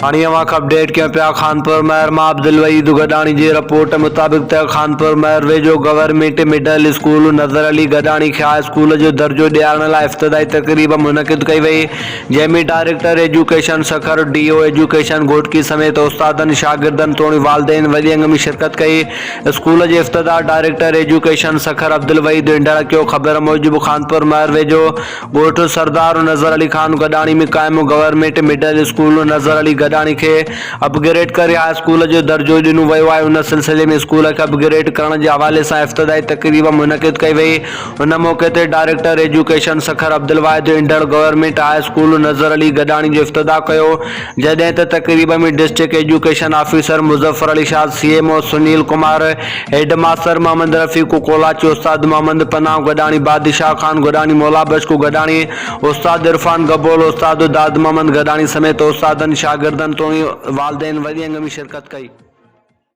हाणे अवांखे अपडेट कयूं पिया खानपुर महर मां अब्दुल वहीद गडाणी जी रिपोर्ट मुताबिक़ त खानपुर महर वेझो government middle school Nazar Ali गडाणी खे स्कूल जो दर्जो ॾियारण लाइ इफ़्तिदाई तक़रीब मुनक़िद कई वई, जंहिंमें director education Sukkur, DO education Ghotki समेत उस्तादनि, शागिर्दनि तोड़ी वालिदैन वॾी अंग में शिरकत कई। स्कूल जे इफ़्तिदा डायरेक्टर एजुकेशन सखर अब्दुल वहीद इंडड़ कयो। ख़बर मूजिब खानपुर महर वेझो ॻोठ सरदार नज़र अली खान गडाणी में क़ाइम government middle school Nazar Ali गडाणी खे अपग्रेड करे हाई स्कूल जो दर्जो ॾिनो वियो आहे। उन सिलसिले में स्कूल खे अपग्रेड करण जे हवाले सां इफ़्तिदाई तक़रीब मुनक़िद कई वई। उन मौक़े ते डायरेक्टर एजुकेशन सखर अब्दुल वहीद इंडड़ government high school Nazar Ali गडाणी जो इफ़्तिदा कयो, जॾहिं त तक़रीब में district education officer Muzaffar Ali Shah, CMO Sunil Kumar, head master Mohammad Rafiq Kolachi, उस्ताद मोहम्मद पनाह गडाणी, बादशाह खान गडाणी, मौला बश्कू गडाणी, उस्ताद इरफान गबोल, उस्ताद दाद मोहम्मद गडाणी समेत उस्तादनि, शागिर्दनि तोड़ी वालिदैन वॾी अंग में शिरकत कई।